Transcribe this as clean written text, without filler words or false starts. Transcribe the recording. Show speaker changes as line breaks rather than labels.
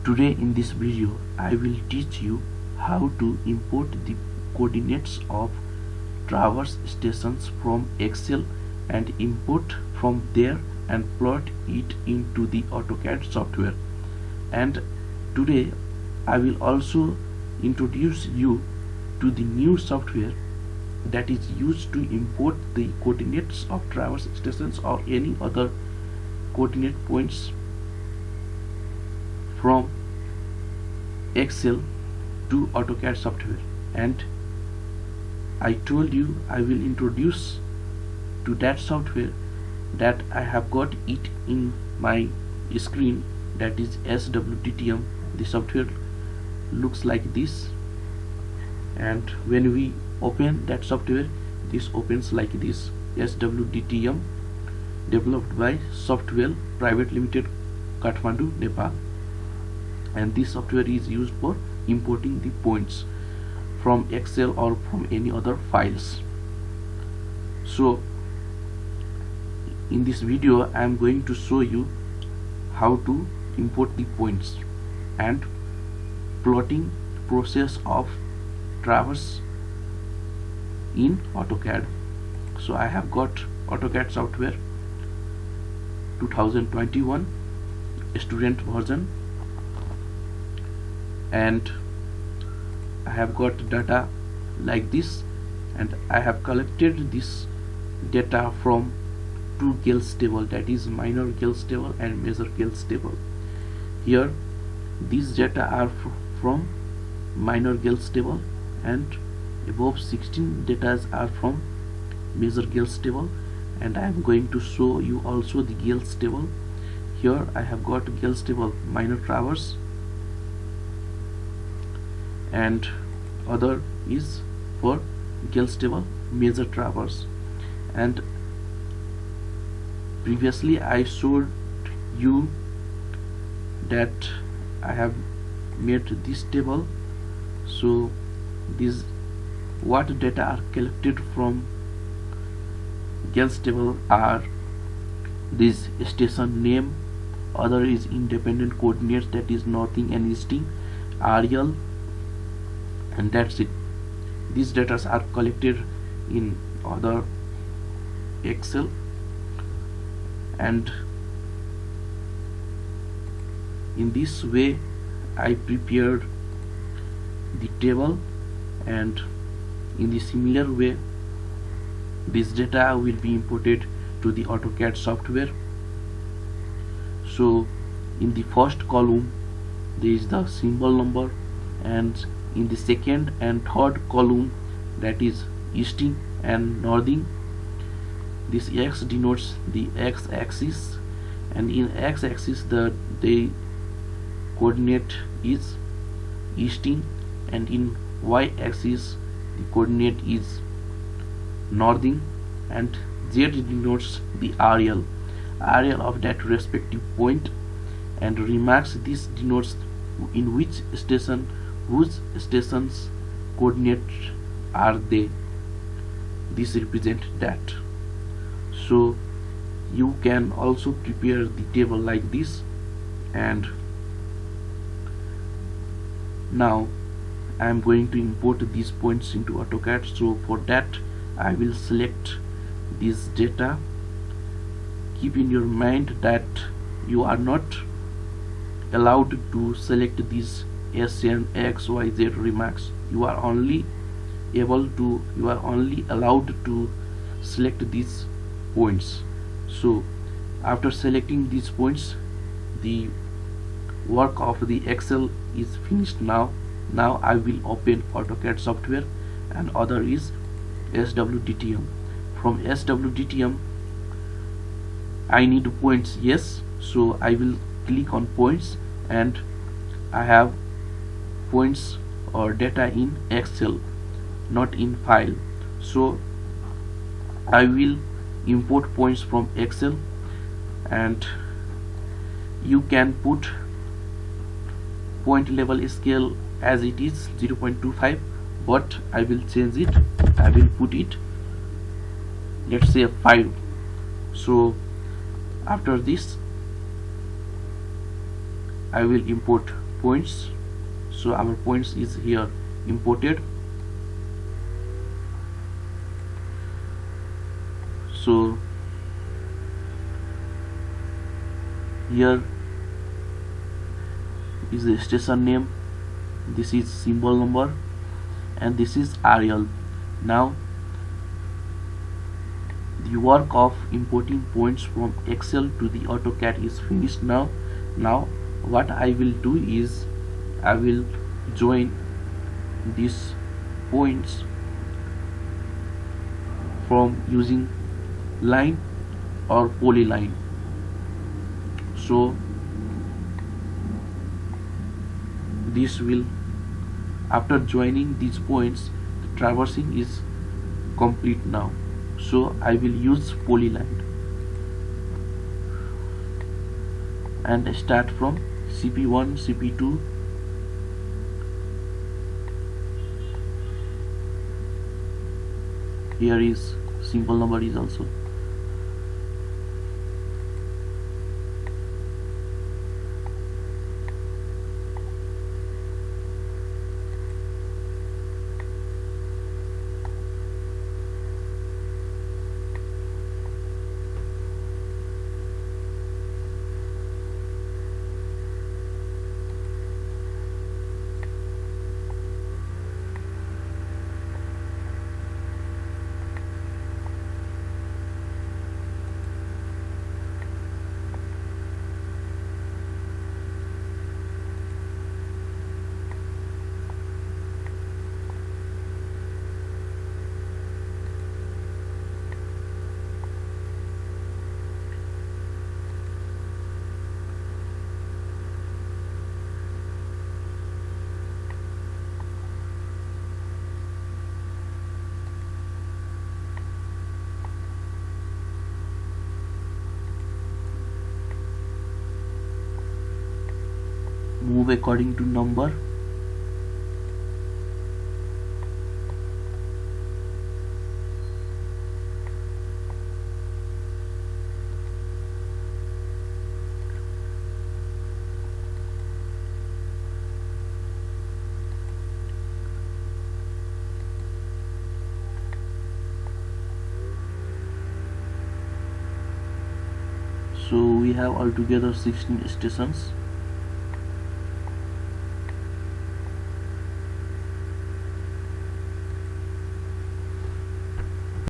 Today in this video I will teach you how to import the coordinates of traverse stations from Excel and import from there and plot it into the Autocad software. And today I will also introduce you to the new software that is used to import the coordinates of traverse stations or any other coordinate points from Excel to Autocad software. And I told you I will introduce to that software that I have got it in my screen, that is SW DTM. The software looks like this, and when we open that software, this opens like this: SW DTM, developed by Software Private Limited, Kathmandu, Nepal. And this software is used for importing the points from Excel or from any other files. So in this video I am going to show you how to import the points and plotting process of traverse in Autocad. So I have got Autocad software 2021 student version, and I have got data like this, and I have collected this data from two gales table, that is minor gales table and major gales table. Here these data are from minor gales table, and above 16 data are from major gales table, and I am going to show you also the gales table. Here I have got gales table minor traverse, and other is for gales table major traverse. And previously I showed you that I have made this table. So these what data are collected from gales table are this station name, other is independent coordinates, that is northing and easting, RL, and that's it. These data are collected in other Excel, and in this way I prepared the table, and in the similar way this data will be imported to the Autocad software. So in the first column there is the symbol number, and in the second and third column, that is easting and northing, this X denotes the x-axis, and in x-axis the coordinate is easting, and in y-axis the coordinate is northing, and Z denotes the RL of that respective point, and remarks this denotes in which station, whose station's coordinates are they. This represent that. So you can also prepare the table like this. And now I am going to import these points into Autocad. So for that I will select this data. Keep in your mind that you are not allowed to select these SN, X, Y, Z remarks. You are only allowed to select these points. So after selecting these points, the work of the Excel is finished. Now I will open Autocad software, and other is SW DTM. From SW DTM I need points, yes, so I will click on points, and I have points or data in Excel, not in file. So I will import points from Excel, and you can put point level scale as it is 0.25, but I will change it. I will put it, let's say 5. So after this I will import points. So our points is here imported. So here is the station name, this is symbol number, and this is RL. Now the work of importing points from Excel to the AutoCAD is finished now. Now what I will do is I will join these points from using line or polyline. So this will, after joining these points, the traversing is complete now. So I will use polyline and start from CP1, CP2, here is symbol number is also. Move according to number. So we have altogether 16 stations.